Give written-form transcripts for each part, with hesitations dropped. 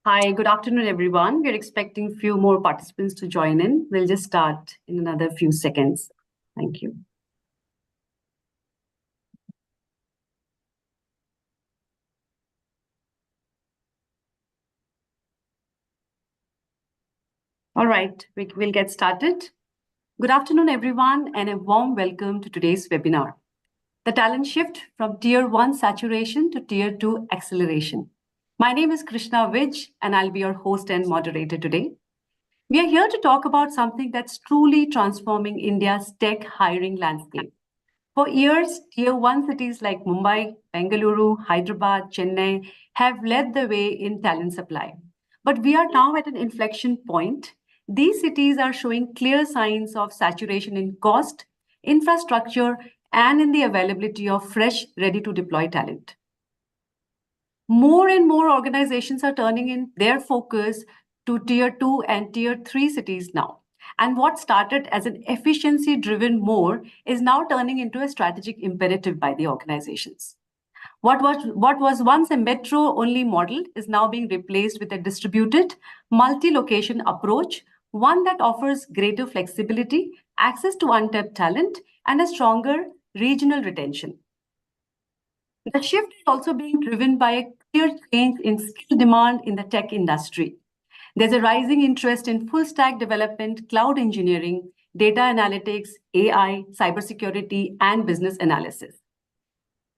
Hi, good afternoon, everyone. We're expecting few more participants to join in. We'll just start in another few seconds. Thank you. All right, we'll get started. Good afternoon, everyone, and a warm welcome to today's webinar, The Talent Shift from Tier 1 Saturation to Tier 2 Acceleration. My name is Krishna Vij, and I'll be your host and moderator today. We are here to talk about something that's truly transforming India's tech hiring landscape. For years, Tier 1 cities like Mumbai, Bengaluru, Hyderabad, Chennai have led the way in talent supply. But we are now at an inflection point. These cities are showing clear signs of saturation in cost, infrastructure, and in the availability of fresh, ready to deploy talent. More and more organizations are turning in their focus to Tier 2 and Tier 3 cities now. And what started as an efficiency driven more is now turning into a strategic imperative by the organizations. What was once a metro only model is now being replaced with a distributed, multi location approach, one that offers greater flexibility, access to untapped talent, and a stronger regional retention. The shift is also being driven by a clear change in skill demand in the tech industry. There's a rising interest in full stack development, cloud engineering, data analytics, AI, cybersecurity, and business analysis.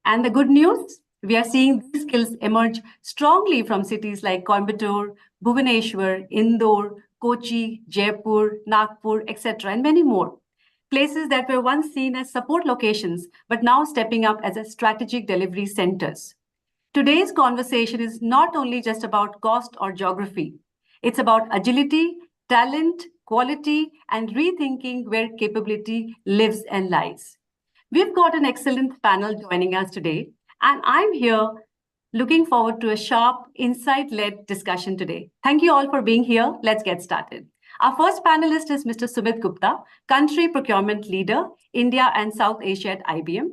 And the good news, we are seeing these skills emerge strongly from cities like Coimbatore, Bhubaneswar, Indore, Kochi, Jaipur, Nagpur, etc., and many more. Places that were once seen as support locations, but now stepping up as a strategic delivery centers. Today's conversation is not only just about cost or geography. It's about agility, talent, quality, and rethinking where capability lives and lies. We've got an excellent panel joining us today, and I'm here looking forward to a sharp, insight-led discussion today. Thank you all for being here. Let's get started. Our first panelist is Mr. Sumit Gupta, Country Procurement Leader, India and South Asia at IBM.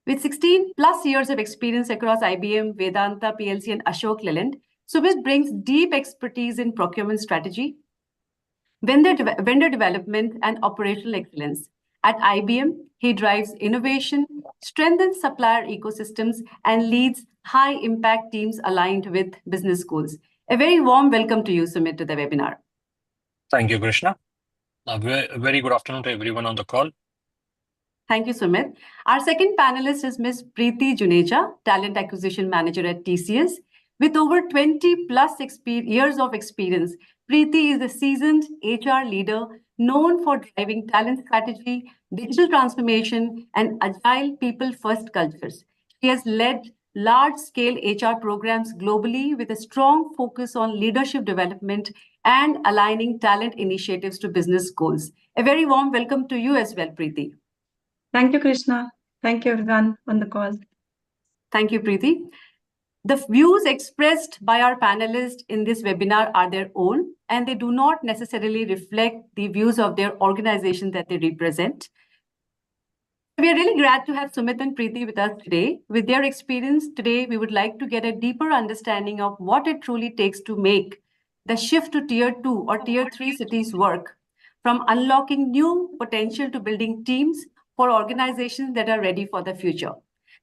With 16 plus years of experience across IBM, Vedanta PLC, and Ashok Leyland, Sumit brings deep expertise in procurement strategy, vendor development, and operational excellence. At IBM, he drives innovation, strengthens supplier ecosystems, and leads high-impact teams aligned with business goals. A very warm welcome to you, Sumit, to the webinar. Thank you, Krishna. A very good afternoon to everyone on the call. Thank you, Sumit. Our second panelist is Ms. Preeti Juneja, Talent Acquisition Manager at TCS. With over 20 plus years of experience, Preeti is a seasoned HR leader known for driving talent strategy, digital transformation, and agile people-first cultures. She has led large-scale HR programs globally with a strong focus on leadership development and aligning talent initiatives to business goals. A very warm welcome to you as well, Preeti. Thank you, Krishna. Thank you, everyone on the call. Thank you, Preeti. The views expressed by our panelists in this webinar are their own, and they do not necessarily reflect the views of their organization that they represent. We are really glad to have Sumit and Preeti with us today. With their experience today, we would like to get a deeper understanding of what it truly takes to make the shift to Tier 2 or Tier 3 cities work, from unlocking new potential to building teams for organizations that are ready for the future.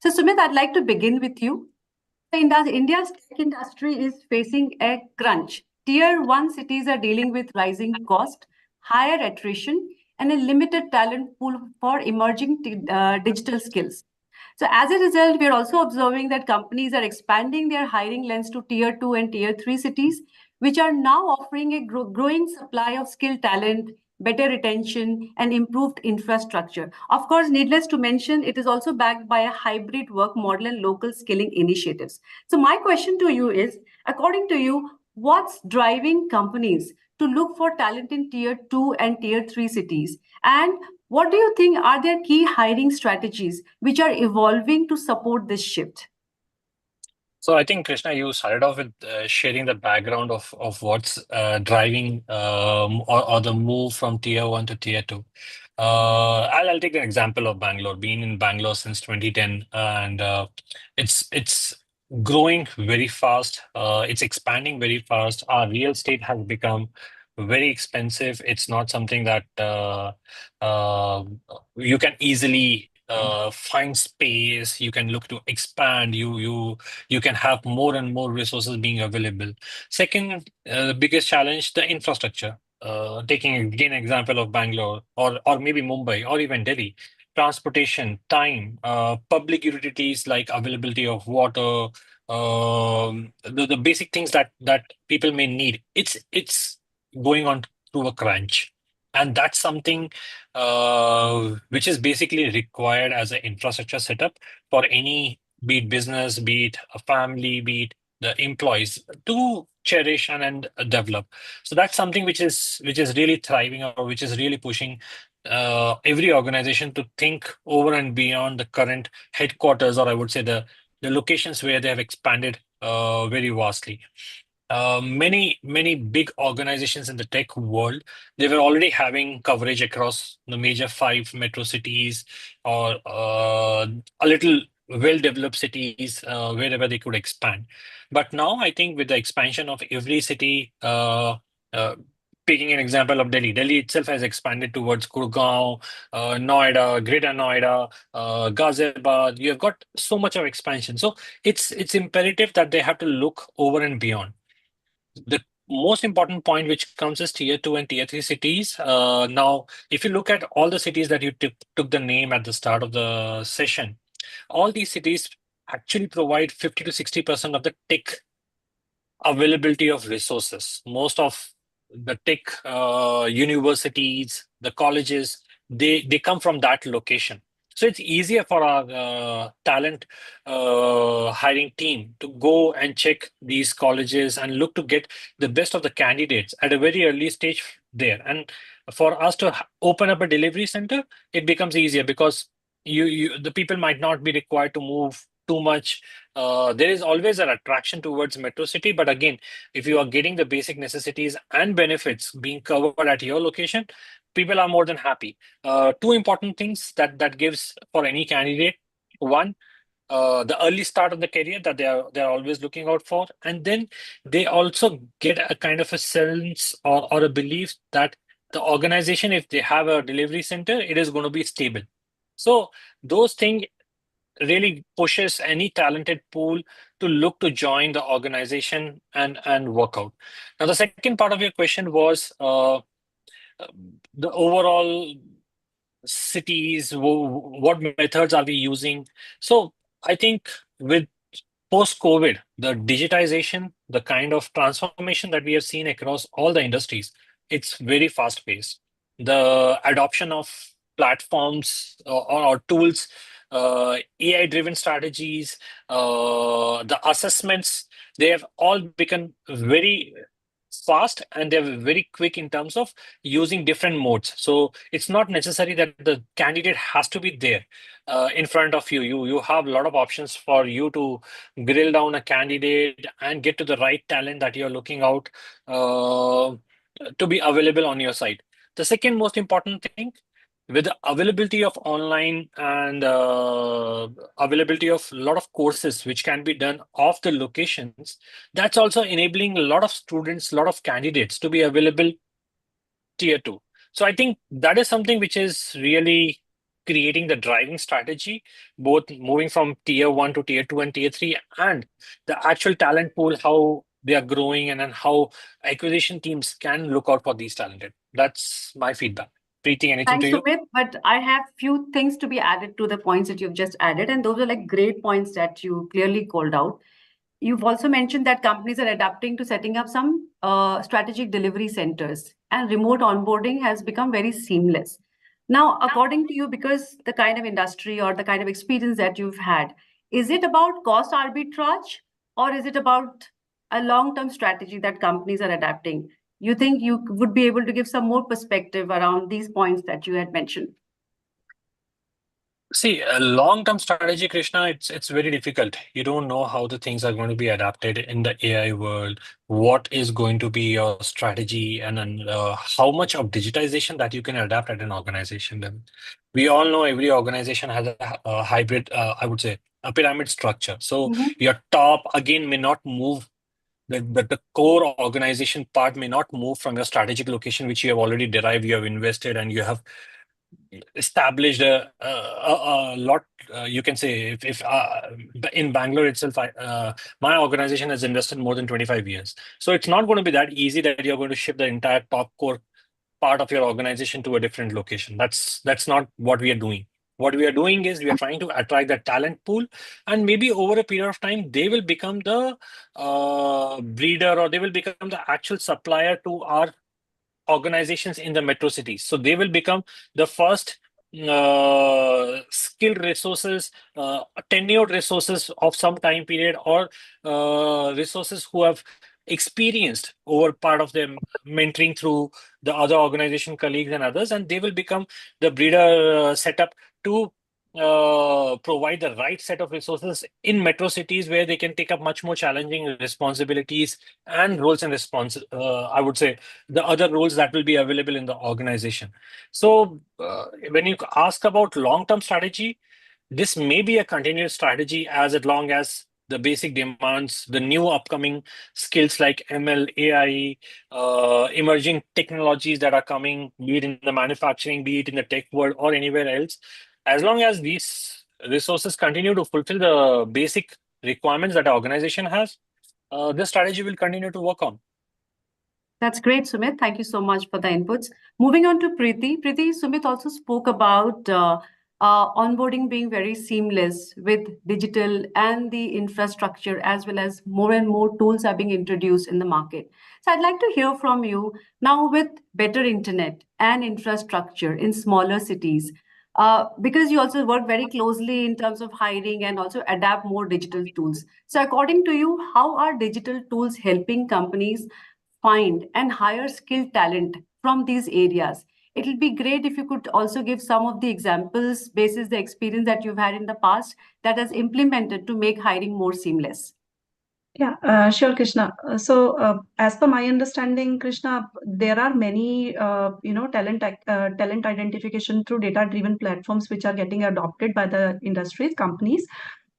So, Sumit, I'd like to begin with you. India's tech industry is facing a crunch. Tier 1 cities are dealing with rising cost, higher attrition, and a limited talent pool for emerging digital skills. So as a result, we are also observing that companies are expanding their hiring lens to Tier 2 and Tier 3 cities, which are now offering a growing supply of skilled talent, better retention, and improved infrastructure. Of course, needless to mention, it is also backed by a hybrid work model and local skilling initiatives. So my question to you is, according to you, what's driving companies to look for talent in Tier 2 and Tier 3 cities? And what do you think are their key hiring strategies which are evolving to support this shift? So I think, Krishna, you started off with sharing the background of what's driving or the move from Tier 1 to Tier 2. I'll take an example of Bangalore. Being in Bangalore since 2010, and it's growing very fast. It's expanding very fast. Our real estate has become very expensive. It's not something that uh, you can easily find space. You can look to expand. You can have more and more resources being available. Second, the biggest challenge, the infrastructure. Taking again example of Bangalore or maybe Mumbai or even Delhi, transportation, time, public utilities like availability of water, the basic things that people may need. It's going on through a crunch, and that's something which is basically required as an infrastructure setup for any, be it business, be it a family, be it the employees to cherish and develop. So that's something which is really thriving or which is really pushing every organization to think over and beyond the current headquarters, or I would say the locations where they have expanded very vastly. Many big organizations in the tech world, they were already having coverage across the major five metro cities or a little well-developed cities wherever they could expand. But now I think with the expansion of every city, uh, taking an example of Delhi, Delhi itself has expanded towards Gurgaon, Noida, Greater Noida, Ghaziabad. You have got so much of expansion. So it's imperative that they have to look over and beyond. The most important point which comes is tier 2 and tier 3 cities. Now, if you look at all the cities that you took the name at the start of the session, all these cities actually provide 50 to 60% of the tech availability of resources. Most of the tech universities, the colleges, they come from that location. So it's easier for our talent hiring team to go and check these colleges and look to get the best of the candidates at a very early stage there. And for us to open up a delivery center, it becomes easier because the people might not be required to move too much. There is always an attraction towards metro city, but again, if you are getting the basic necessities and benefits being covered at your location, people are more than happy. Two important things that gives for any candidate: one, the early start of the career that they're always looking out for, and then they also get a kind of a sense or a belief that the organization, if they have a delivery center, it is going to be stable. So those things really pushes any talented pool to look to join the organization and work out. Now, the second part of your question was the overall cities, what methods are we using? So I think with post-COVID, the digitization, the kind of transformation that we have seen across all the industries, it's very fast-paced. The adoption of platforms or tools, AI-driven strategies, the assessments, they have all become very fast and they're very quick in terms of using different modes. So it's not necessary that the candidate has to be there in front of you. You have a lot of options for you to grill down a candidate and get to the right talent that you're looking out to be available on your site. The second most important thing, with the availability of online and availability of a lot of courses which can be done off the locations, that's also enabling a lot of students, a lot of candidates to be available tier 2. So I think that is something which is really creating the driving strategy, both moving from tier 1 to tier 2 and tier 3, and the actual talent pool, how they are growing, and then how acquisition teams can look out for these talented. That's my feedback. Preeti, anything Thanks, to you? Sumit. But I have few things to be added to the points that you've just added, and those are like great points that you clearly called out. You've also mentioned that companies are adapting to setting up some strategic delivery centers, and remote onboarding has become very seamless. Now, according to you, because the kind of industry or the kind of experience that you've had, is it about cost arbitrage or is it about a long-term strategy that companies are adapting? You think you would be able to give some more perspective around these points that you had mentioned? See, a long-term strategy, Krishna, it's very difficult. You don't know how the things are going to be adapted in the AI world, what is going to be your strategy, and then how much of digitization that you can adapt at an organization level. We all know every organization has a hybrid, I would say, a pyramid structure. So Mhm. your top again may not move. The core organization part may not move from your strategic location, which you have already derived, you have invested, and you have established a lot. You can say if in Bangalore itself, my organization has invested more than 25 years. So it's not going to be that easy that you're going to shift the entire top core part of your organization to a different location. That's not what we are doing. What we are doing is we are trying to attract the talent pool, and maybe over a period of time, they will become the breeder, or they will become the actual supplier to our organizations in the metro cities. So they will become the first skilled resources, tenured resources of some time period, or resources who have experienced over part of them mentoring through the other organization colleagues and others, and they will become the breeder setup to provide the right set of resources in metro cities where they can take up much more challenging responsibilities and roles and I would say the other roles that will be available in the organization. So when you ask about long-term strategy, this may be a continuous strategy as long as the basic demands, the new upcoming skills like ML, AI, emerging technologies that are coming, be it in the manufacturing, be it in the tech world or anywhere else, as long as these resources continue to fulfill the basic requirements that an organization has, this strategy will continue to work on. That's great, Sumit. Thank you so much for the inputs. Moving on to Preeti. Preeti, Sumit also spoke about onboarding being very seamless with digital and the infrastructure, as well as more and more tools are being introduced in the market. So I'd like to hear from you now with better internet and infrastructure in smaller cities. Because you also work very closely in terms of hiring and also adapt more digital tools. So, according to you, how are digital tools helping companies find and hire skilled talent from these areas? It will be great if you could also give some of the examples basis the experience that you've had in the past that has implemented to make hiring more seamless. Yeah, sure, Krishna. As per my understanding, Krishna, there are many, talent identification through data-driven platforms which are getting adopted by the industries, companies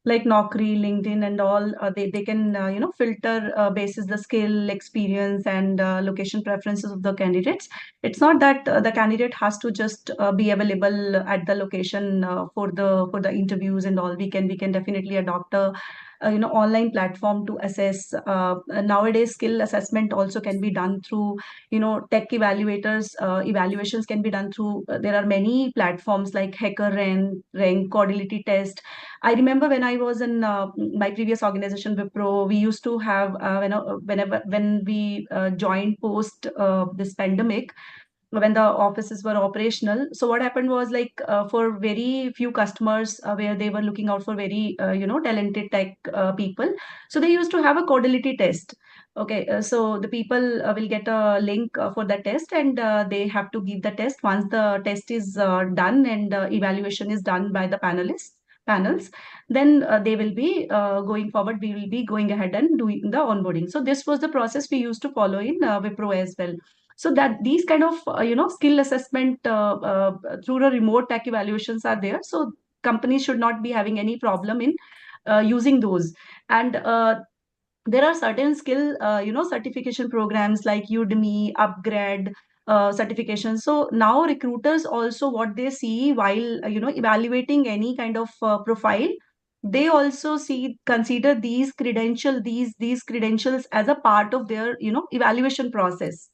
like Naukri, LinkedIn, and all. They can, filter basis the skill, experience, and location preferences of the candidates. It's not that the candidate has to just be available at the location for the interviews and all. We can definitely adopt a online platform to assess. Nowadays skill assessment also can be done through tech evaluators. Evaluations can be done through there are many platforms like hacker rank codility test. I remember when I was in my previous organization Wipro, we used to have when we joined post this pandemic, when the offices were operational. So what happened was, like, for very few customers where they were looking out for very talented tech people, so they used to have a codility test. Okay, so the people will get a link for the test, and they have to give the test. Once the test is done and evaluation is done by the panels, then they will be going forward. We will be going ahead and doing the onboarding. So this was the process we used to follow in Wipro as well. So that these kind of skill assessment through the remote tech evaluations are there, so companies should not be having any problem in using those. And there are certain skill certification programs like Udemy, Upgrade certification. So now recruiters also, what they see while evaluating any kind of profile, they also consider these credentials as a part of their evaluation process.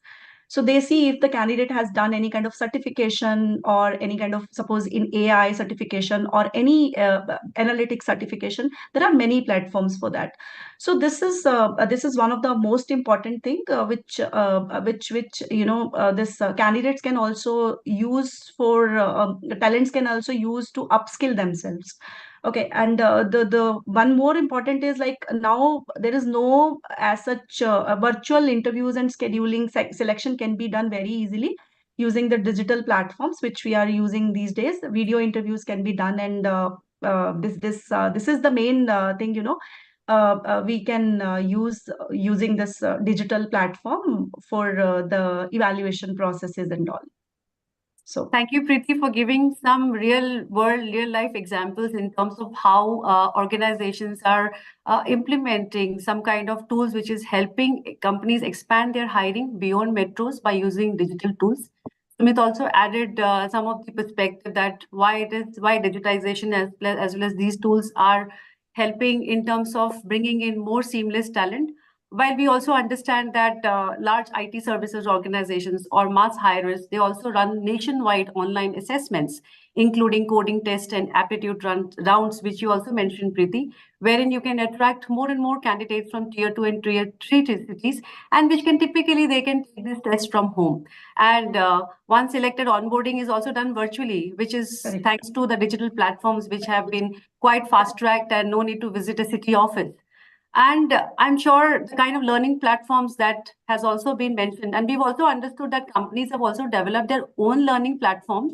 So they see if the candidate has done any kind of certification, or any kind of, suppose, in AI certification, or any analytics certification. There are many platforms for that. So this is one of the most important thing, which this candidates can also use for talents can also use to upskill themselves. Okay, and the one more important is, like, now there is no as such virtual interviews, and scheduling selection can be done very easily. using the digital platforms which we are using these days. Video interviews can be done, and this is the main thing, we can use using this digital platform for the evaluation processes and all. So thank you, Preeti, for giving some real world, real life examples in terms of how organizations are implementing some kind of tools which is helping companies expand their hiring beyond metros by using digital tools. Sumit also added some of the perspective that why digitization as well as these tools are helping in terms of bringing in more seamless talent. While we also understand that large IT services organizations or mass hirers, they also run nationwide online assessments, including coding tests and aptitude rounds, which you also mentioned, Preeti, wherein you can attract more and more candidates from tier 2 and tier 3 cities, and which can typically they can take this test from home. And once selected, onboarding is also done virtually, which is correct. thanks to the digital platforms which have been quite fast tracked and no need to visit a city office. And I'm sure the kind of learning platforms that has also been mentioned, and we've also understood that companies have also developed their own learning platforms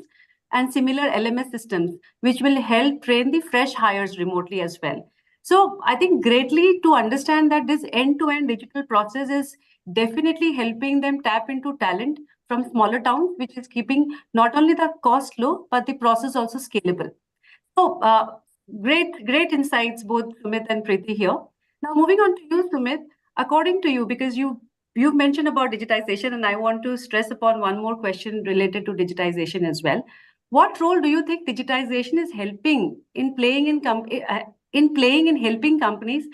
and similar LMS systems, which will help train the fresh hires remotely as well. So I think greatly to understand that this end-to-end digital process is definitely helping them tap into talent from smaller towns, which is keeping not only the cost low, but the process also scalable. So great insights, both Sumit and Preeti here. Now, moving on to you, Sumit, according to you, because you've mentioned about digitization, and I want to stress upon one more question related to digitization as well. What role do you think digitization is helping in playing in helping companies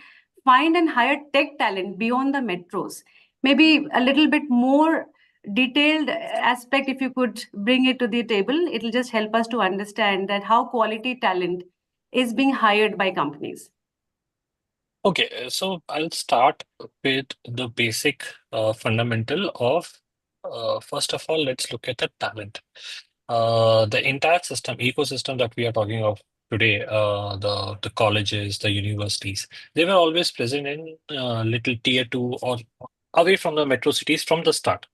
find and hire tech talent beyond the metros? Maybe a little bit more detailed aspect, if you could bring it to the table, it'll just help us to understand that how quality talent is being hired by companies. Okay, so I'll start with the basic fundamental of first of all, let's look at the talent. The entire system, ecosystem that we are talking of today, the colleges, the universities, they were always present in little tier two or away from the metro cities from the start.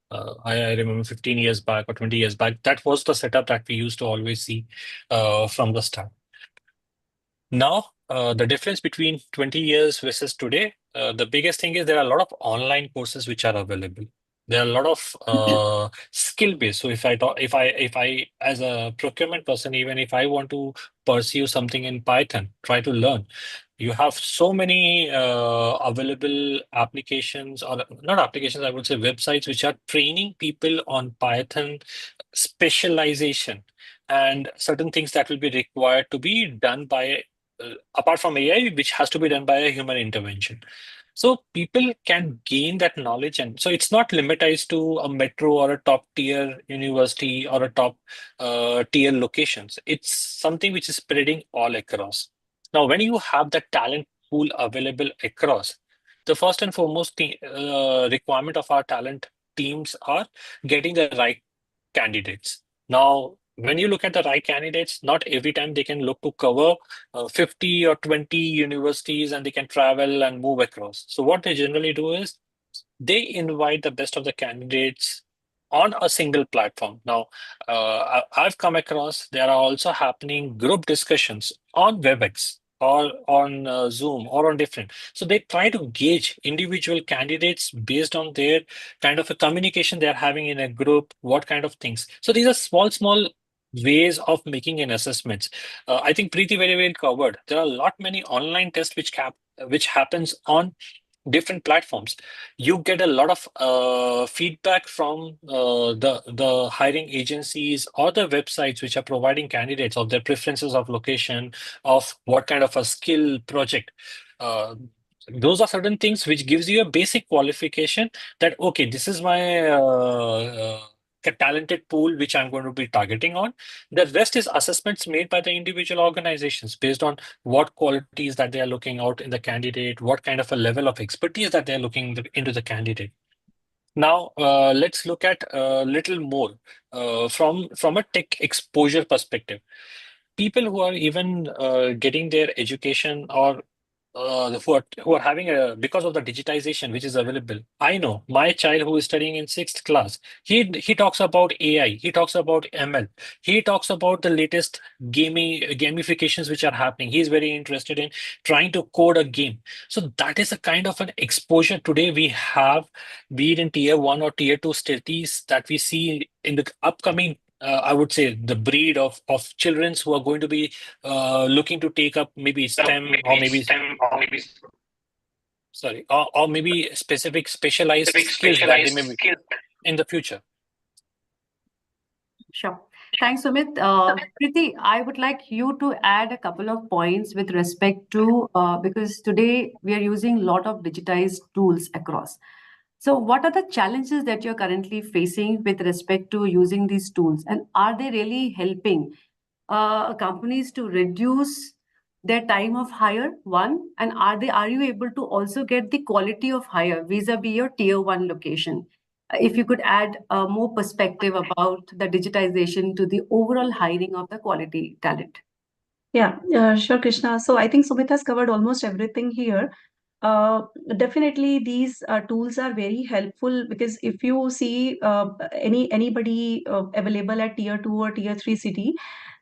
I remember 15 years back or 20 years back, that was the setup that we used to always see from the start. Now, the difference between 20 years versus today, the biggest thing is there are a lot of online courses which are available. There are a lot of skill based. So if I, as a procurement person, even if I want to pursue something in Python, try to learn, you have so many available applications, or not applications, I would say websites, which are training people on Python specialization and certain things that will be required to be done by apart from AI, which has to be done by a human intervention. So people can gain that knowledge, and so it's not limitized to a metro or a top tier university or a top tier locations. It's something which is spreading all across. Now, when you have the talent pool available across, the first and foremost requirement of our talent teams are getting the right candidates. Now, when you look at the right candidates, not every time they can look to cover 50 or 20 universities and they can travel and move across. So what they generally do is they invite the best of the candidates on a single platform. Now, I've come across there are also happening group discussions on WebEx or on Zoom or on different. So they try to gauge individual candidates based on their kind of a communication they're having in a group, what kind of things. So these are small ways of making an assessments. I think Preeti very well covered. There are a lot many online tests which happens on different platforms. You get a lot of feedback from the hiring agencies or the websites which are providing candidates of their preferences of location, of what kind of a skill project. Those are certain things which gives you a basic qualification that okay, this is my talented pool which I'm going to be targeting on. The rest is assessments made by the individual organizations based on what qualities that they are looking out in the candidate, what kind of a level of expertise that they're looking into the candidate. Now, let's look at a little more from a tech exposure perspective. People who are even getting their education or who are having because of the digitization which is available. I know my child who is studying in sixth class. He talks about AI. He talks about ML. He talks about the latest gamifications which are happening. He's very interested in trying to code a game. So that is a kind of an exposure today we have, be it in tier one or tier two cities, that we see in the upcoming. I would say the breed of children who are going to be looking to take up maybe STEM or maybe sorry or maybe specific specialized skills that they may be in the future. Sure. Thanks, Sumit. Priti, I would like you to add a couple of points with respect to, because today we are using a lot of digitized tools across. So what are the challenges that you're currently facing with respect to using these tools? And are they really helping companies to reduce their time of hire, one? And are you able to also get the quality of hire vis-a-vis your tier one location? If you could add more perspective about the digitization to the overall hiring of the quality talent. Yeah, sure, Krishna. So I think Sumit has covered almost everything here. Uh, Definitely, these tools are very helpful because if you see anybody available at tier two or tier three city,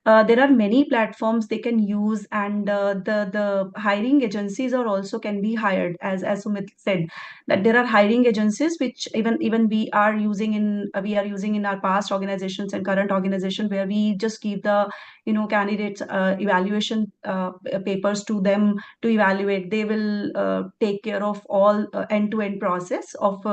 there are many platforms they can use, and the hiring agencies are also can be hired, as Sumit said, that there are hiring agencies which even we are using in our past organizations and current organization, where we just give the candidates evaluation papers to them to evaluate. They will take care of all end-to-end process of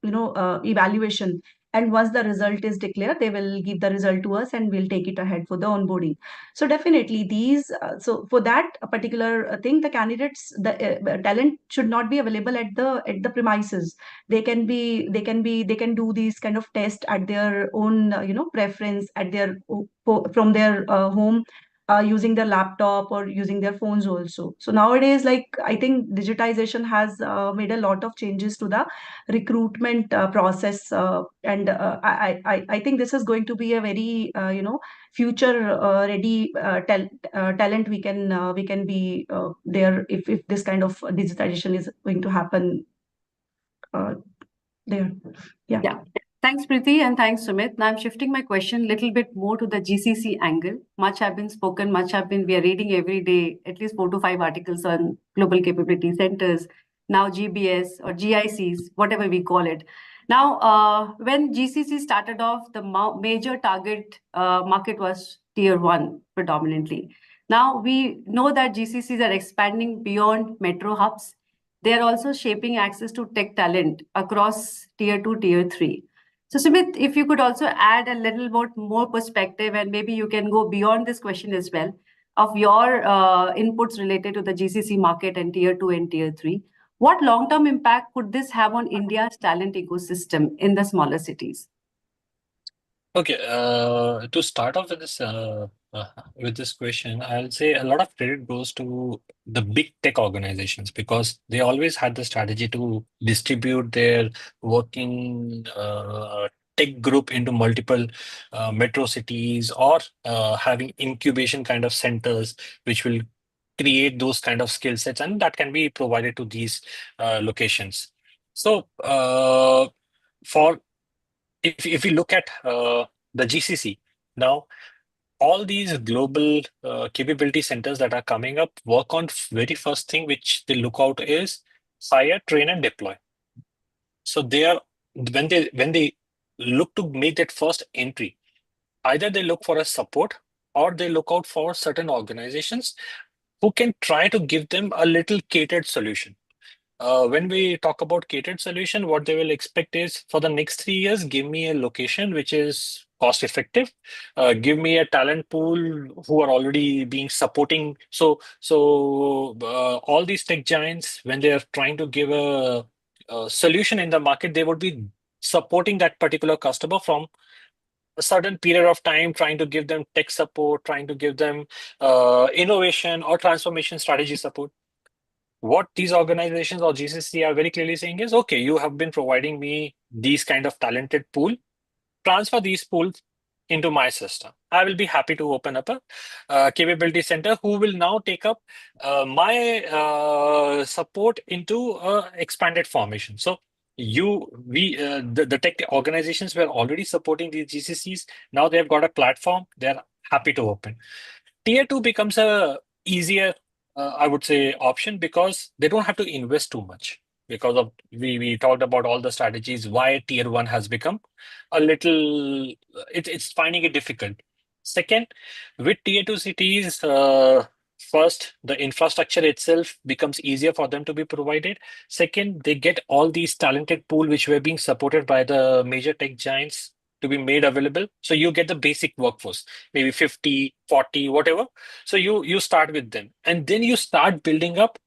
evaluation, and once the result is declared, they will give the result to us and we'll take it ahead for the onboarding. So definitely these so for that particular thing, the candidates, the talent should not be available at the premises. They can do these kind of tests at their own preference, at their from their home, using their laptop or using their phones also. So nowadays, like, I think digitization has made a lot of changes to the recruitment process, and I think this is going to be a very future ready talent. We can be there if this kind of digitization is going to happen uh, there. Yeah. Yeah. Thanks, Priti, and thanks, Sumit. Now I'm shifting my question a little bit more to the GCC angle. Much have been spoken, we are reading every day, at least 4 to 5 articles on global capability centers, now GBS or GICs, whatever we call it. Now, when GCC started off, the major target market was tier one predominantly. Now we know that GCCs are expanding beyond metro hubs. They are also shaping access to tech talent across tier two, tier three. So, Sumit, if you could also add a little bit more perspective, and maybe you can go beyond this question as well, of your inputs related to the GCC market and tier two and tier three. What long term impact could this have on India's talent ecosystem in the smaller cities? Okay, to start off with this question, I'll say a lot of credit goes to the big tech organizations because they always had the strategy to distribute their working tech group into multiple metro cities, or having incubation kind of centers which will create those kind of skill sets, and that can be provided to these locations. So for if we look at the GCC now, all these global capability centers that are coming up work on very first thing which they look out is hire, train, and deploy. So they are when they look to make that first entry, either they look for a support or they look out for certain organizations who can try to give them a little catered solution. When we talk about catered solution, what they will expect is for the next 3 years, give me a location which is cost effective. Give me a talent pool who are already being supporting. So all these tech giants, when they are trying to give a solution in the market, they would be supporting that particular customer from a certain period of time, trying to give them tech support, trying to give them innovation or transformation strategy support. What these organizations or GCC are very clearly saying is, okay, you have been providing me these kind of talented pool, transfer these pools into my system. I will be happy to open up a capability center who will now take up my support into expanded formation. So the tech organizations were already supporting these GCCs. Now they've got a platform. They're happy to open. Tier 2 becomes a easier, I would say, option because they don't have to invest too much. Because of we talked about all the strategies why Tier 1 has become a little, it's finding it difficult. Second, with Tier 2 cities, first, the infrastructure itself becomes easier for them to be provided. Second, they get all these talented pool which were being supported by the major tech giants to be made available. So you get the basic workforce, maybe 50, 40, whatever. So you start with them, and then you start building up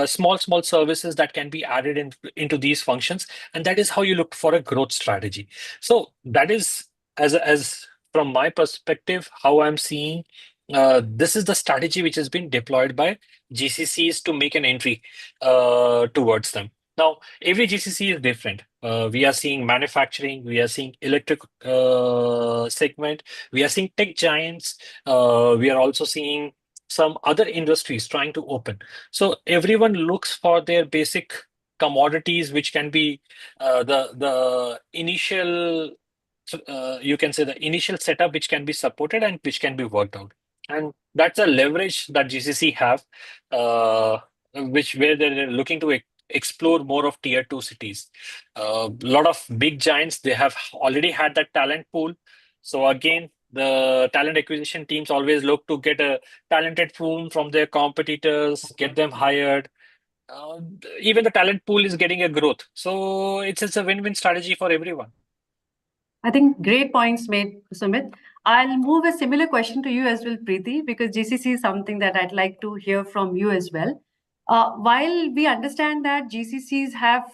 small services that can be added into these functions, and that is how you look for a growth strategy. So that is as from my perspective how I'm seeing this is the strategy which has been deployed by GCCs to make an entry towards them. Now, every GCC is different. We are seeing manufacturing, we are seeing electric segment, we are seeing tech giants, we are also seeing some other industries trying to open. So everyone looks for their basic commodities, which can be the initial, you can say the initial setup, which can be supported and which can be worked out. And that's a leverage that GCC have, which where they're looking to explore more of Tier 2 cities. A lot of big giants, they have already had that talent pool. So again, the talent acquisition teams always look to get a talented pool from their competitors, get them hired. Uh, Even the talent pool is getting a growth. So it's a win-win strategy for everyone. I think great points made, Sumit. I'll move a similar question to you as well, Preeti, because GCC is something that I'd like to hear from you as well. While we understand that GCCs have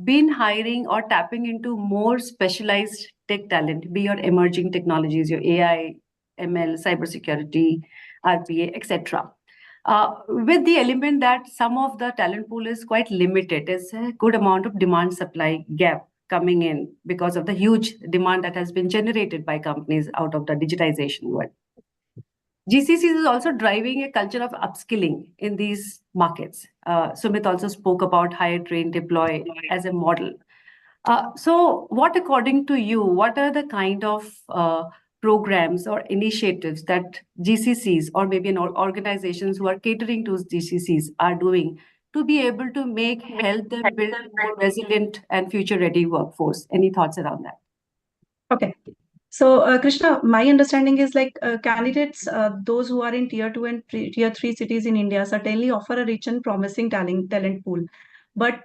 been hiring or tapping into more specialized tech talent, be your emerging technologies, your AI, ML, cybersecurity, RPA, etc. With the element that some of the talent pool is quite limited, there's a good amount of demand supply gap coming in because of the huge demand that has been generated by companies out of the digitization world. GCCs is also driving a culture of upskilling in these markets. Sumit also spoke about hire, train, deploy as a model. So, what, according to you, what are the kind of programs or initiatives that GCCs or maybe organizations who are catering to GCCs are doing to be able to help them build a more resilient and future-ready workforce? Any thoughts around that? Okay. So, Krishna, my understanding is like candidates, those who are in tier 2 and tier 3 cities in India, certainly offer a rich and promising talent pool. But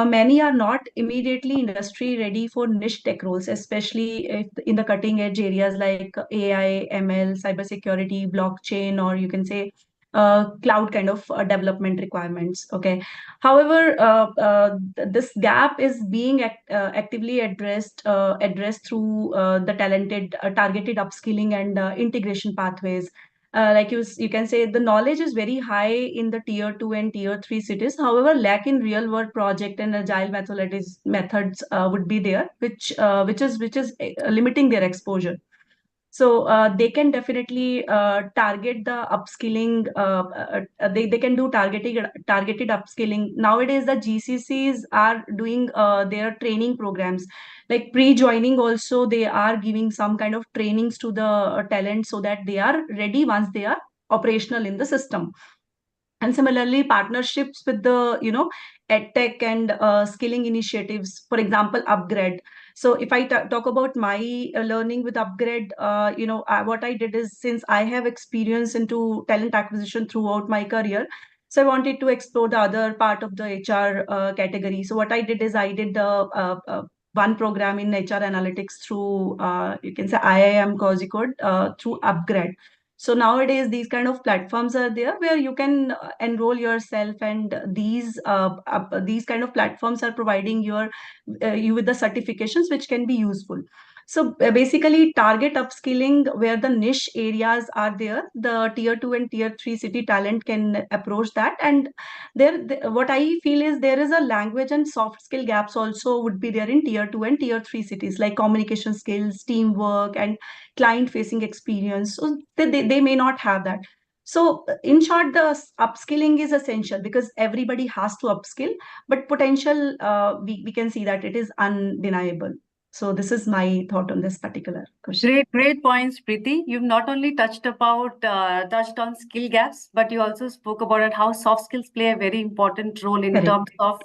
many are not immediately industry ready for niche tech roles, especially if in the cutting edge areas like AI, ML, cybersecurity, blockchain, or you can say cloud kind of development requirements. Okay. However, this gap is being actively addressed through the talented targeted upskilling and integration pathways. Like you can say the knowledge is very high in the tier 2 and tier 3 cities. However, lack in real world project and agile methods would be there, which is limiting their exposure. So they can definitely target the upskilling. They can do targeted upskilling. Nowadays, the GCCs are doing their training programs. Like pre-joining, also they are giving some kind of trainings to the talent so that they are ready once they are operational in the system. And similarly, partnerships with the edtech and skilling initiatives, for example, Upgrade. So if I talk about my learning with Upgrade, what I did is, since I have experience into talent acquisition throughout my career, so I wanted to explore the other part of the HR category. So what I did is I did the one program in HR analytics through you can say IIM Kozhikode through Upgrade. So nowadays, these kind of platforms are there where you can enroll yourself, and these kind of platforms are providing you with the certifications which can be useful. So basically target upskilling where the niche areas are there, the tier 2 and tier 3 city talent can approach that. And what I feel is there is a language and soft skill gaps also would be there in tier 2 and tier 3 cities, like communication skills, teamwork, and client facing experience. So they may not have that. So in short, the upskilling is essential because everybody has to upskill, but potential, we can see that it is undeniable. So this is my thought on this particular question. Great points, Preeti. You've not only touched on skill gaps, but you also spoke about it, how soft skills play a very important role in Correct. terms of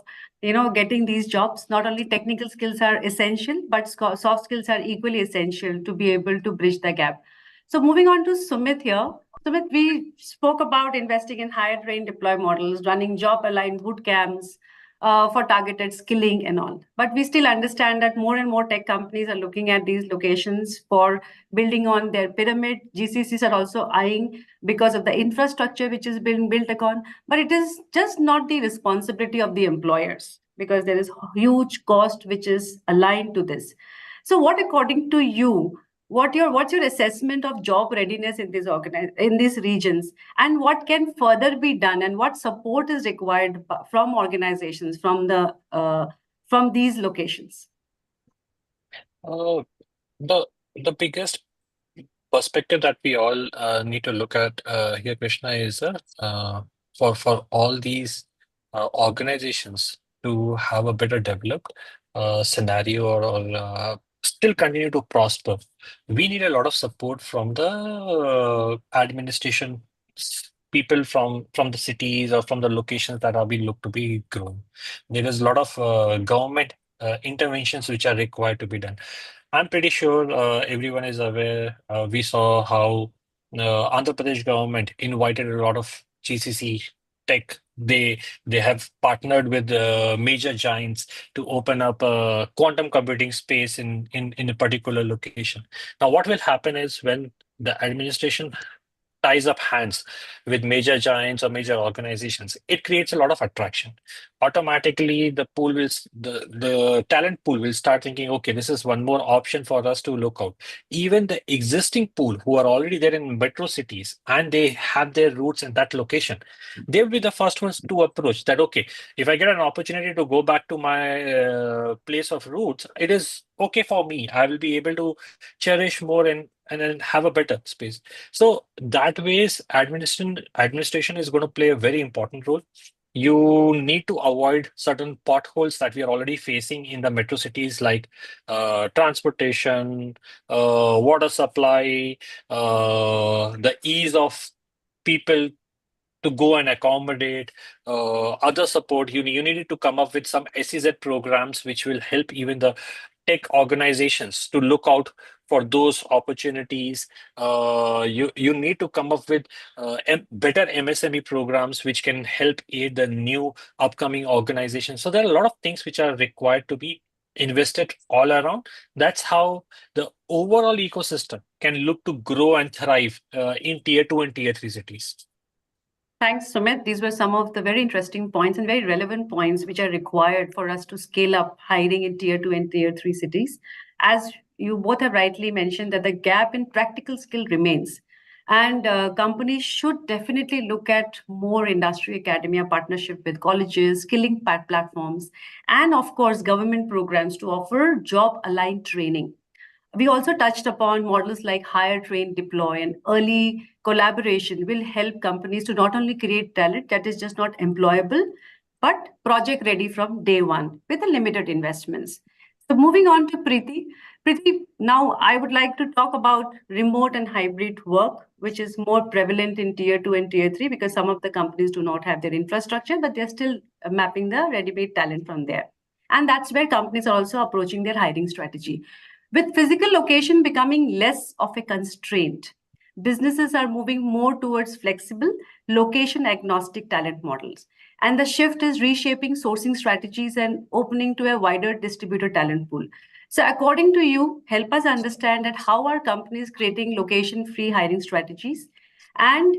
getting these jobs. Not only technical skills are essential, but soft skills are equally essential to be able to bridge the gap. So moving on to Sumit here. Sumit, we spoke about investing in higher train deploy models, running job aligned boot camps, for targeted skilling and all. But we still understand that more and more tech companies are looking at these locations for building on their pyramid. GCCs are also eyeing because of the infrastructure which is being built upon. But it is just not the responsibility of the employers, because there is huge cost which is aligned to this. So what, according to you, what's your assessment of job readiness in these regions, and what can further be done, and what support is required from organizations from these locations? Uh, the biggest perspective that we all need to look at here, Krishna, is for all these organizations to have a better developed scenario, or still continue to prosper. We need a lot of support from the administration people from the cities or from the locations that are being looked to be grown. There is a lot of government interventions which are required to be done. I'm pretty sure everyone is aware. We saw how Andhra Pradesh government invited a lot of GCC tech. They have partnered with major giants to open up a quantum computing space in a particular location. Now, what will happen is when the administration ties up hands with major giants or major organizations, it creates a lot of attraction. Automatically, the talent pool will start thinking, okay, this is one more option for us to look out. Even the existing pool who are already there in metro cities and they have their roots in that location, they'll be the first ones to approach that. Okay, if I get an opportunity to go back to my place of roots, it is okay for me. I will be able to cherish more and then have a better space. So that ways administration is going to play a very important role. You need to avoid certain potholes that we are already facing in the metro cities, like transportation, water supply, the ease of people to go and accommodate, other support. You needed to come up with some SEZ programs which will help even the tech organizations to look out for those opportunities. You need to come up with better MSME programs which can help aid the new upcoming organizations. So there are a lot of things which are required to be invested all around. That's how the overall ecosystem can look to grow and thrive in tier 2 and tier 3 cities. Thanks, Sumit. These were some of the very interesting points and very relevant points which are required for us to scale up hiring in tier 2 and tier 3 cities. As you both have rightly mentioned, that the gap in practical skill remains. And companies should definitely look at more industry academia partnership with colleges, skilling platforms, and of course, government programs to offer job aligned training. We also touched upon models like hire, train, deploy, and early collaboration will help companies to not only create talent that is just not employable, but project ready from day one with the limited investments. So moving on to Preeti. Preeti, now I would like to talk about remote and hybrid work, which is more prevalent in tier 2 and tier 3 because some of the companies do not have their infrastructure, but they're still mapping the ready-made talent from there. And that's where companies are also approaching their hiring strategy. With physical location becoming less of a constraint, businesses are moving more towards flexible, location agnostic talent models. And the shift is reshaping sourcing strategies and opening to a wider distributor talent pool. So, according to you, help us understand that how are companies creating location free hiring strategies, and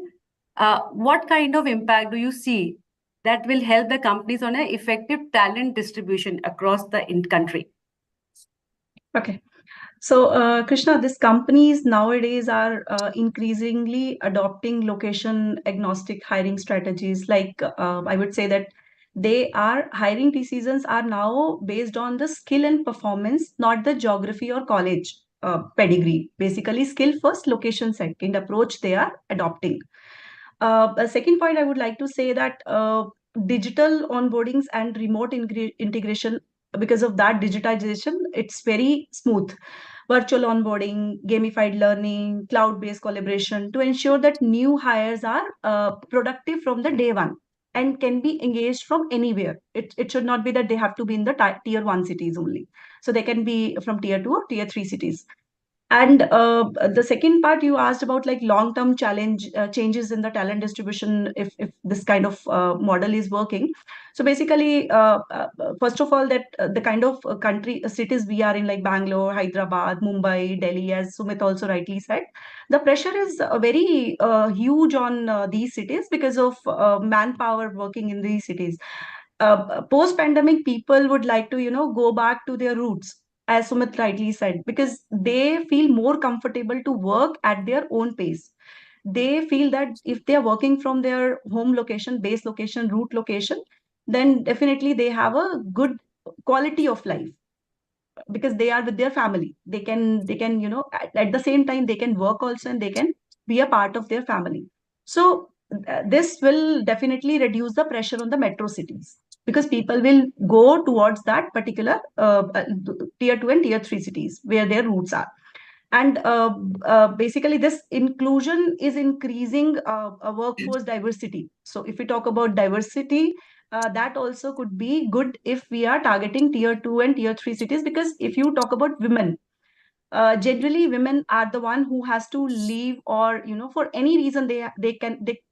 what kind of impact do you see that will help the companies on an effective talent distribution across the country? Okay. So, Krishna, these companies nowadays are increasingly adopting location agnostic hiring strategies. Like, I would say that they are hiring decisions are now based on the skill and performance, not the geography or college pedigree. Basically, skill first, location second approach they are adopting. A second point I would like to say that digital onboardings and remote integration, because of that digitization, it's very smooth. Virtual onboarding, gamified learning, cloud-based collaboration to ensure that new hires are productive from the day one and can be engaged from anywhere. It should not be that they have to be in the tier one cities only. So they can be from tier two or tier three cities. And the second part you asked about like long-term challenge changes in the talent distribution if this kind of model is working. So basically, first of all, that the kind of country cities we are in, like Bangalore, Hyderabad, Mumbai, Delhi, as Sumit also rightly said, the pressure is very huge on these cities because of manpower working in these cities. Post-pandemic, people would like to go back to their roots, as Sumit rightly said, because they feel more comfortable to work at their own pace. They feel that if they are working from their home location, base location, root location, then definitely they have a good quality of life because they are with their family. They can at the same time they can work also and they can be a part of their family. So this will definitely reduce the pressure on the metro cities because people will go towards that particular tier 2 and tier 3 cities where their roots are. And basically, this inclusion is increasing a workforce diversity. So, if we talk about diversity, that also could be good if we are targeting tier 2 and tier 3 cities. Because if you talk about women, generally women are the one who has to leave, or for any reason they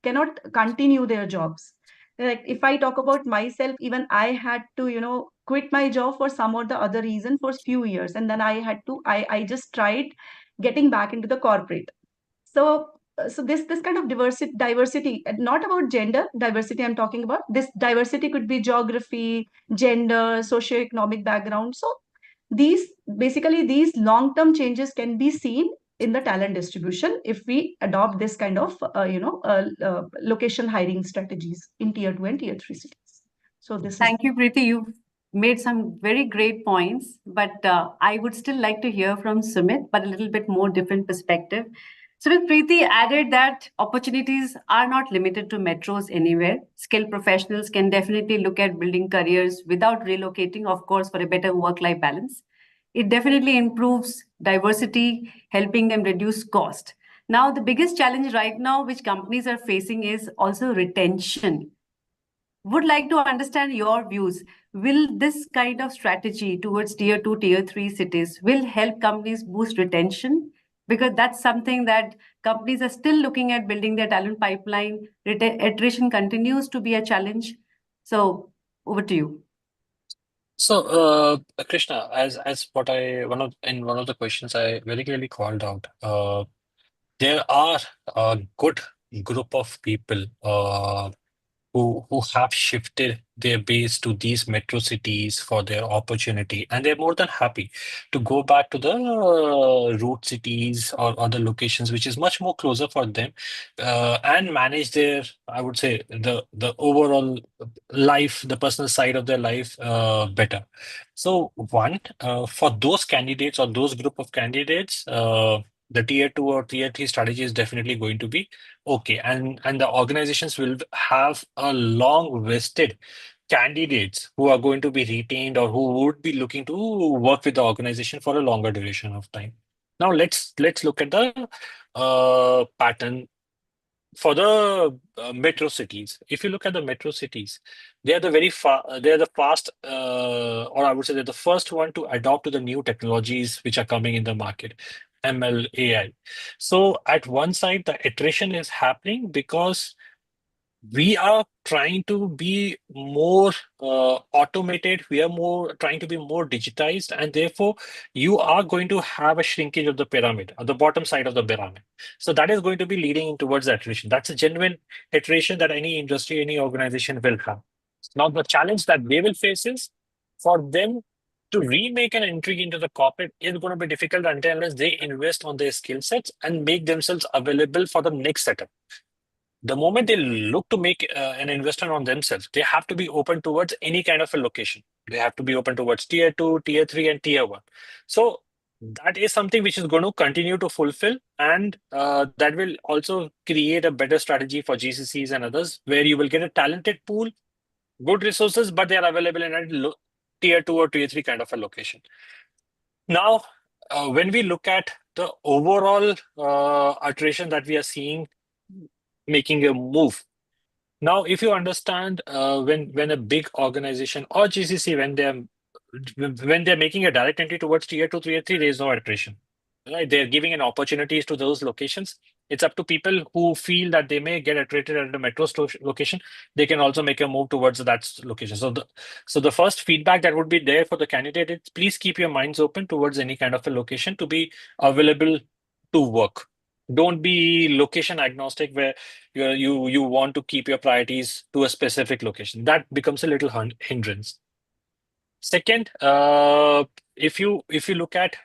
cannot continue their jobs. Like if I talk about myself, even I had to quit my job for some or the other reason for few years, and then I just tried getting back into the corporate. So this kind of diversity, not about gender diversity I'm talking about. This diversity could be geography, gender, socioeconomic background. So these basically these long term changes can be seen in the talent distribution if we adopt this kind of location hiring strategies in tier 2 and tier 3 cities. So this is Thank you, Preeti. You've made some very great points, but I would still like to hear from Sumit, but a little bit more different perspective. Sumit, Preeti added that opportunities are not limited to metros anywhere. Skilled professionals can definitely look at building careers without relocating, of course, for a better work-life balance. It definitely improves diversity, helping them reduce cost. Now, the biggest challenge right now, which companies are facing, is also retention. Would like to understand your views. Will this kind of strategy towards tier 2, tier 3 cities will help companies boost retention? Because that's something that companies are still looking at building their talent pipeline. Attrition continues to be a challenge. So over to you. So, Krishna, as what I one of the questions I very clearly called out, there are a good group of people who have shifted their base to these metro cities for their opportunity, and they're more than happy to go back to the root cities or other locations, which is much more closer for them, and manage their, I would say, the overall life, the personal side of their life better. So, one, for those candidates or those group of candidates, the tier 2 or tier 3 strategy is definitely going to be okay, and the organizations will have a long vested candidates who are going to be retained or who would be looking to work with the organization for a longer duration of time. Now let's look at the pattern for the metro cities. If you look at the metro cities, they are they are the fast, or I would say they're the first one to adopt to the new technologies which are coming in the market, ML, AI. So at one side, the iteration is happening because we are trying to be more automated. We are more trying to be more digitized, and therefore you are going to have a shrinkage of the pyramid on the bottom side of the pyramid. So that is going to be leading towards iteration. That's a genuine iteration that any industry, any organization will have. Now the challenge that they will face is for them to remake an entry into the corporate is going to be difficult until unless they invest on their skill sets and make themselves available for the next setup. The moment they look to make an investment on themselves, they have to be open towards any kind of a location. They have to be open towards tier 2, tier 3, and tier 1. So that is something which is going to continue to fulfill, and that will also create a better strategy for GCCs and others, where you will get a talented pool, good resources, but they are available in a tier 2 or tier 3 kind of a location. Now, when we look at the overall iteration that we are seeing making a move. Now, if you understand when a big organization or GCC, when they're making a direct entry towards tier 2, tier 3, there is no iteration. Right? They're giving an opportunities to those locations. It's up to people who feel that they may get attracted at a metro location. They can also make a move towards that location. So the first feedback that would be there for the candidate is please keep your minds open towards any kind of a location to be available to work. Don't be location agnostic where you want to keep your priorities to a specific location. That becomes a little hindrance. Second, if you look at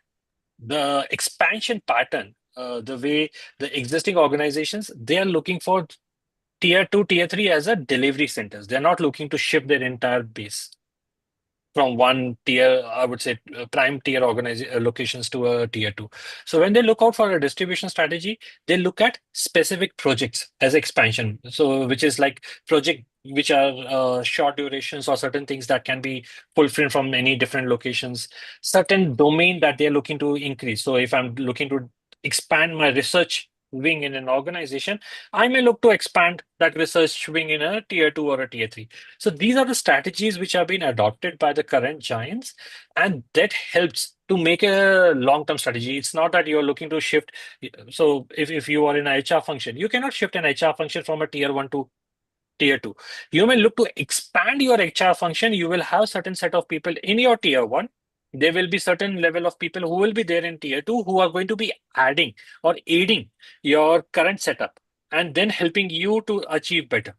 the expansion pattern, the way the existing organizations, they are looking for tier 2, tier 3 as a delivery centers. They're not looking to shift their entire base from one tier, I would say, prime tier locations to a tier 2. So when they look out for a distribution strategy, they look at specific projects as expansion. So which is like project which are short durations or certain things that can be fulfilled from many different locations, certain domain that they're looking to increase. So if I'm looking to expand my research wing in an organization, I may look to expand that research wing in a tier 2 or a tier 3. So these are the strategies which have been adopted by the current giants, and that helps to make a long-term strategy. It's not that you're looking to shift. So if you are in a HR function, you cannot shift an HR function from a tier 1 to tier 2. You may look to expand your HR function. You will have certain set of people in your tier 1. There will be certain level of people who will be there in tier 2 who are going to be adding or aiding your current setup and then helping you to achieve better.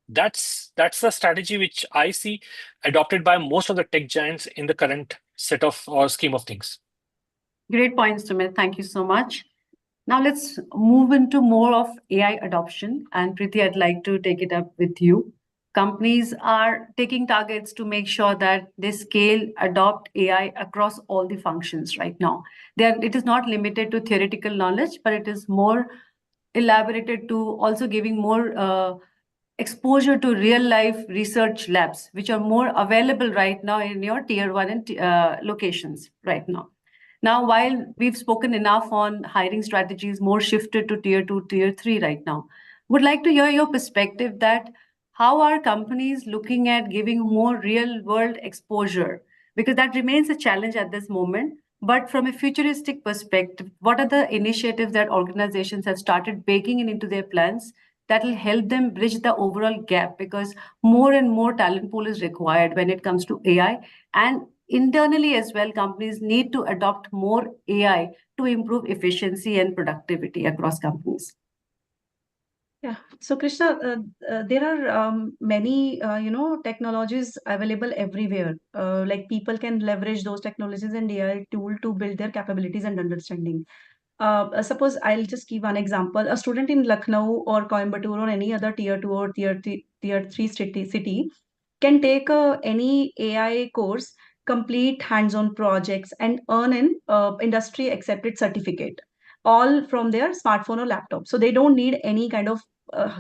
That's the strategy which I see adopted by most of the tech giants in the current set of or scheme of things. Great points, Sumit. Thank you so much. Now let's move into more of AI adoption. And Preeti, I'd like to take it up with you. Companies are taking targets to make sure that they scale, adopt AI across all the functions right now. It is not limited to theoretical knowledge, but it is more elaborated to also giving more exposure to real life research labs, which are more available right now in your tier 1 and locations right now. Now, while we've spoken enough on hiring strategies, more shifted to tier 2, tier 3 right now, would like to hear your perspective that how are companies looking at giving more real world exposure? Because that remains a challenge at this moment. But from a futuristic perspective, what are the initiatives that organizations have started baking into their plans that will help them bridge the overall gap? Because more and more talent pool is required when it comes to AI. And internally as well, companies need to adopt more AI to improve efficiency and productivity across companies. Yeah. So Krishna, there are many technologies available everywhere. Like people can leverage those technologies and AI tool to build their capabilities and understanding. Suppose I'll just give one example. A student in Lucknow or Coimbatore or any other tier 2 or tier 3 city can take any AI course, complete hands-on projects, and earn an industry accepted certificate, all from their smartphone or laptop. So they don't need any kind of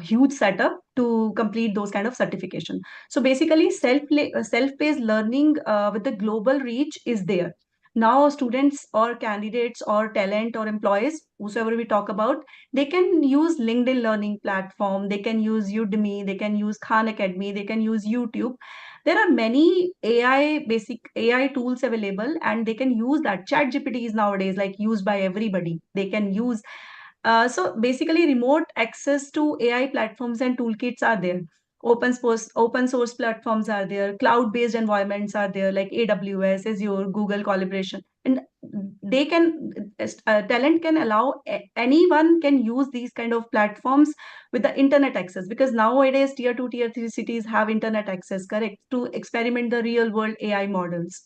huge setup to complete those kind of certification. So basically, self-paced learning with the global reach is there. Now, students or candidates or talent or employees, whosoever we talk about, they can use LinkedIn learning platform, they can use Udemy, they can use Khan Academy, they can use YouTube. There are many basic AI tools available, and they can use that. Chat GPT is nowadays like used by everybody. They can use so basically, remote access to AI platforms and toolkits are there. Open source platforms are there. Cloud-based environments are there, like AWS, Azure, Google collaboration, and they can talent can allow anyone can use these kind of platforms with the internet access, because nowadays tier 2, tier 3 cities have internet access, correct, to experiment the real world AI models.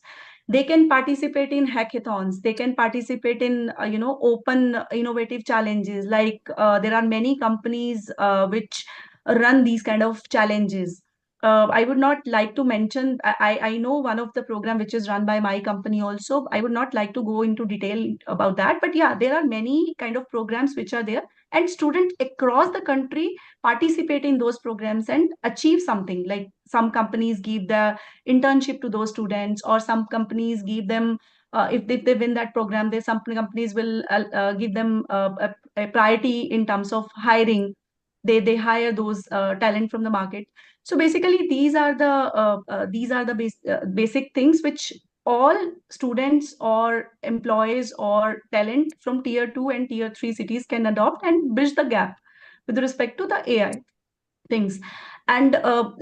They can participate in hackathons. They can participate in open innovative challenges. Like there are many companies which run these kind of challenges. I would not like to mention. I know one of the program which is run by my company also. I would not like to go into detail about that. But yeah, there are many kind of programs which are there, and students across the country participate in those programs and achieve something. Like some companies give the internship to those students, or some companies give them if they win that program, there's some companies will give them a priority in terms of hiring. They hire those talent from the market. So basically these are the basic things which all students or employees or talent from tier 2 and tier 3 cities can adopt and bridge the gap with respect to the AI things. And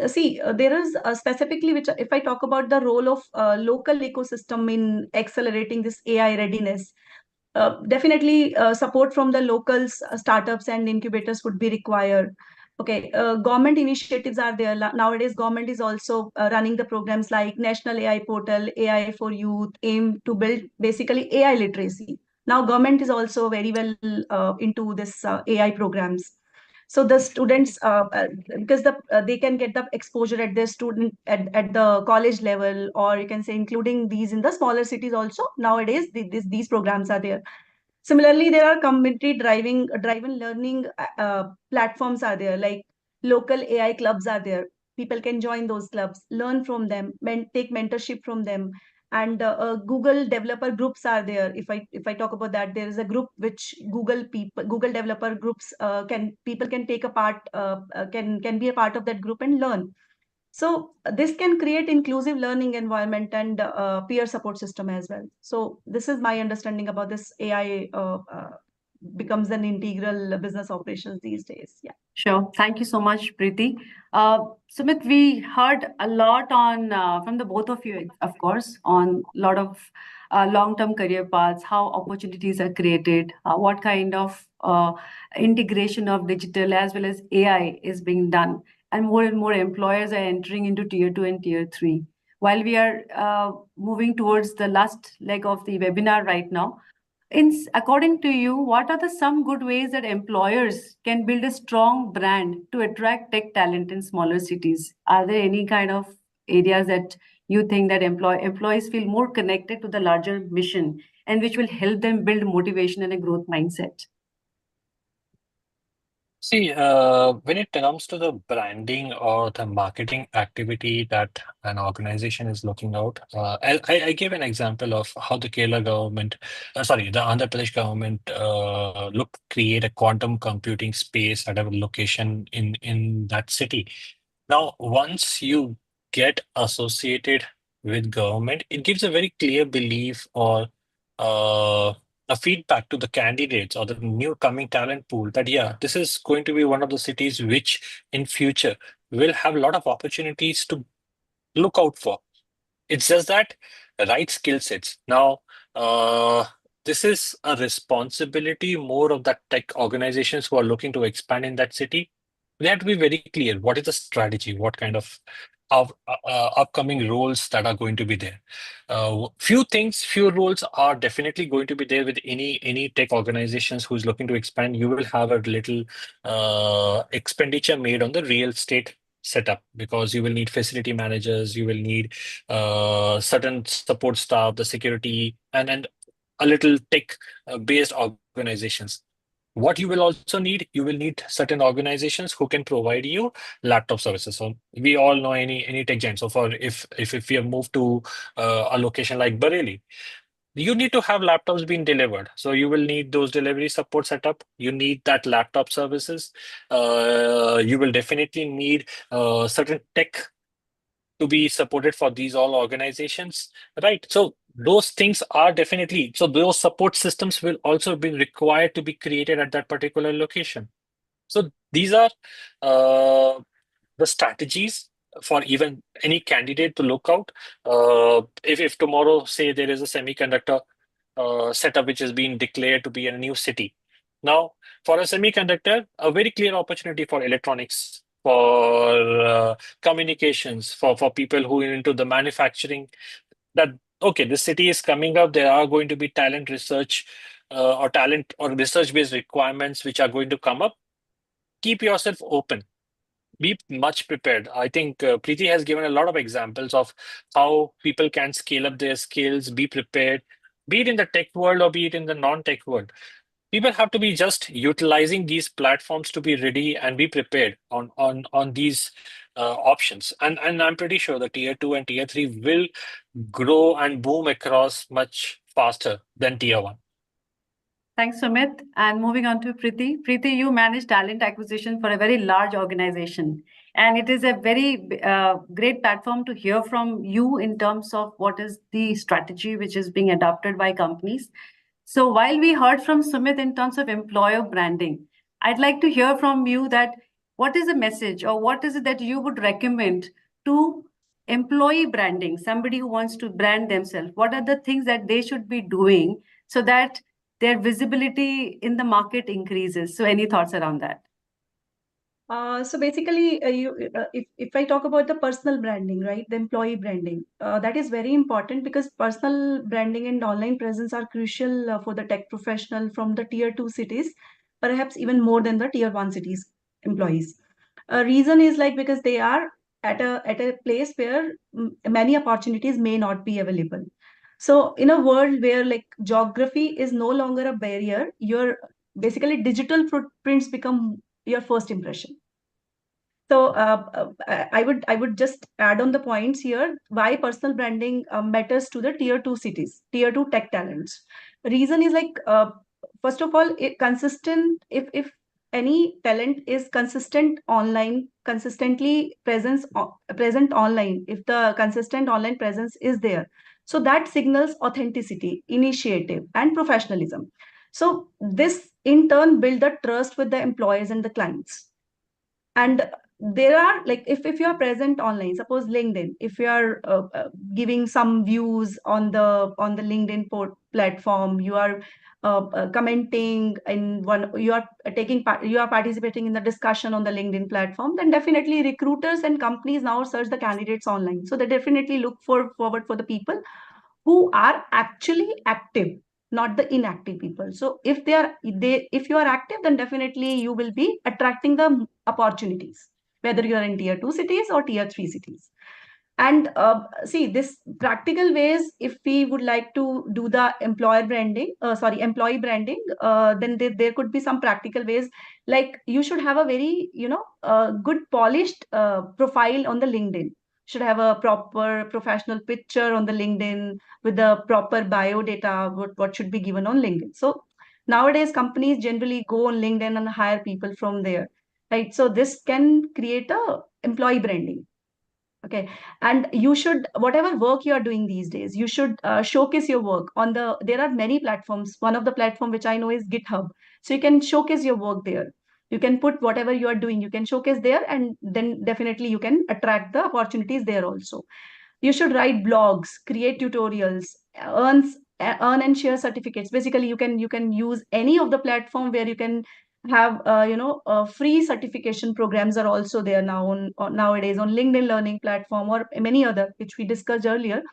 see, there is specifically, which if I talk about the role of local ecosystem in accelerating this AI readiness, definitely support from the locals, startups and incubators would be required. Okay, government initiatives are there. Nowadays, government is also running the programs like National AI Portal, AI for Youth, aim to build basically AI literacy. Now, government is also very well into this AI programs. So the students because they can get the exposure at their student at the college level, or you can say including these in the smaller cities also. Nowadays these programs are there. Similarly, there are community driven learning platforms are there, like local AI clubs are there. People can join those clubs, learn from them, take mentorship from them. And Google developer groups are there. If I talk about that, there is a group which Google developer groups can people can take a part can be a part of that group and learn. So this can create inclusive learning environment and peer support system as well. So this is my understanding about this AI becomes an integral business operations these days. Yeah. Sure. Thank you so much, Preeti. Sumit, we heard a lot on from the both of you, of course, on a lot of long-term career paths, how opportunities are created, what kind of integration of digital as well as AI is being done, and more employers are entering into tier 2 and tier 3. While we are moving towards the last leg of the webinar right now, according to you, what are the some good ways that employers can build a strong brand to attract tech talent in smaller cities? Are there any kind of areas that you think that employees feel more connected to the larger mission and which will help them build motivation and a growth mindset? See, when it comes to the branding or the marketing activity that an organization is looking out, I gave an example of how the Kerala government, sorry, the Andhra Pradesh government looked to create a quantum computing space at a location in that city. Now, once you get associated with government, it gives a very clear belief or uh, a feedback to the candidates or the new coming talent pool that yeah, this is going to be one of the cities which in future will have a lot of opportunities to look out for. It's just that right skill sets. Now, uh, this is a responsibility more of that tech organizations who are looking to expand in that city. They have to be very clear. What is the strategy? What kind of upcoming roles that are going to be there? Few roles are definitely going to be there with any tech organizations who's looking to expand. You will have a little expenditure made on the real estate setup because you will need facility managers, you will need certain support staff, the security, and a little tech based organizations. What you will also need, you will need certain organizations who can provide you laptop services. So we all know any tech giant. So for if we have moved to a location like Bareilly, you need to have laptops being delivered. So you will need those delivery support setup. You need that laptop services. You will definitely need certain tech to be supported for these all organizations, right? So those things are definitely, so those support systems will also be required to be created at that particular location. So these are the strategies for even any candidate to look out. If tomorrow, say there is a semiconductor setup which is being declared to be a new city. Now, for a semiconductor, a very clear opportunity for electronics, for communications, for people who are into the manufacturing, that okay, this city is coming up. There are going to be talent research or talent or research-based requirements which are going to come up. Keep yourself open. Be much prepared. I think Preeti has given a lot of examples of how people can scale up their skills, be prepared, be it in the tech world or be it in the non-tech world. People have to be just utilizing these platforms to be ready and be prepared on these options. And I'm pretty sure the tier 2 and tier 3 will grow and boom across much faster than tier 1. Thanks, Sumit. And moving on to Preeti. Preeti, you manage talent acquisition for a very large organization. And it is a very great platform to hear from you in terms of what is the strategy which is being adopted by companies. So while we heard from Sumit in terms of employer branding, I'd like to hear from you that what is the message or what is it that you would recommend to employee branding, somebody who wants to brand themselves? What are the things that they should be doing so that their visibility in the market increases? So any thoughts around that? So basically, if I talk about the personal branding, right, the employee branding, that is very important because personal branding and online presence are crucial for the tech professional from the tier 2 cities, perhaps even more than the tier 1 cities employees. A reason is like because they are at a place where many opportunities may not be available. So in a world where like geography is no longer a barrier, your basically digital footprints become your first impression. So I would just add on the points here why personal branding matters to the tier 2 cities, tier 2 tech talents. Reason is like first of all, consistent. If any talent is consistent online, consistently present online, if the consistent online presence is there, so that signals authenticity, initiative, and professionalism. So this in turn build the trust with the employers and the clients. And there are like if you are present online, suppose LinkedIn, if you are giving some views on the LinkedIn platform, you are commenting in one, you are taking part, you are participating in the discussion on the LinkedIn platform, then definitely recruiters and companies now search the candidates online, so they definitely look forward for the people who are actually active, not the inactive people. So if you are active, then definitely you will be attracting the opportunities, whether you are in tier 2 cities or tier 3 cities. And see, this practical ways, if we would like to do the employee branding, then there could be some practical ways. Like you should have a very, good polished profile on the LinkedIn. Should have a proper professional picture on the LinkedIn with the proper bio data, what should be given on LinkedIn. So nowadays, companies generally go on LinkedIn and hire people from there, right? So this can create a employee branding. Okay. And you should, whatever work you are doing these days, you should showcase your work on there are many platforms. One of the platform which I know is GitHub. So you can showcase your work there. You can put whatever you are doing, you can showcase there, and then definitely you can attract the opportunities there also. You should write blogs, create tutorials, earn and share certificates. Basically, you can use any of the platform where you can have free certification programs are also there now nowadays on LinkedIn Learning platform or many other which we discussed earlier.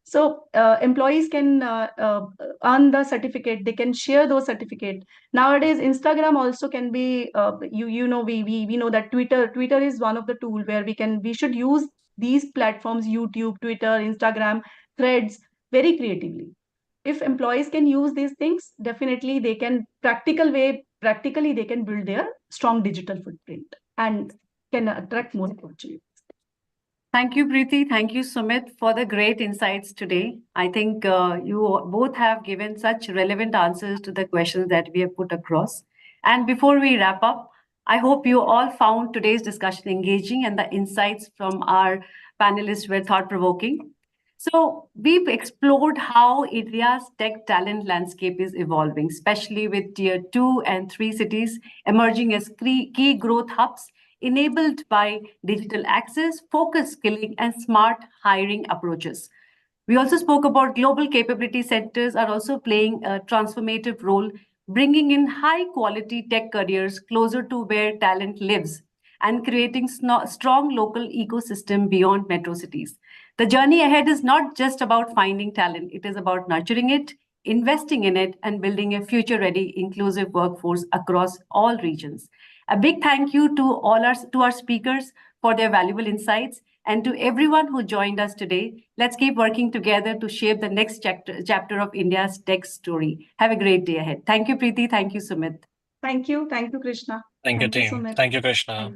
So employees can earn the certificate. They can share those certificate. Nowadays, Instagram also can be. We know that Twitter is one of the tool where we should use these platforms, YouTube, Twitter, Instagram, Threads, very creatively. If employees can use these things, definitely they can practically they can build their strong digital footprint and can attract more opportunities. Thank you, Preeti. Thank you, Sumit, for the great insights today. I think you both have given such relevant answers to the questions that we have put across. And before we wrap up, I hope you all found today's discussion engaging and the insights from our panelists were thought-provoking. So we've explored how India's tech talent landscape is evolving, especially with tier 2 and 3 cities emerging as key growth hubs enabled by digital access, focused skilling, and smart hiring approaches. We also spoke about global capability centers are also playing a transformative role, bringing in high quality tech careers closer to where talent lives. and creating strong local ecosystem beyond metro cities. The journey ahead is not just about finding talent, it is about nurturing it, investing in it, and building a future-ready, inclusive workforce across all regions. A big thank you to our speakers for their valuable insights, and to everyone who joined us today. Let's keep working together to shape the next chapter of India's tech story. Have a great day ahead. Thank you, Preeti. Thank you, Sumit. Thank you, Krishna. Thank you, Thank you, team. Sumit. Thank you, Krishna.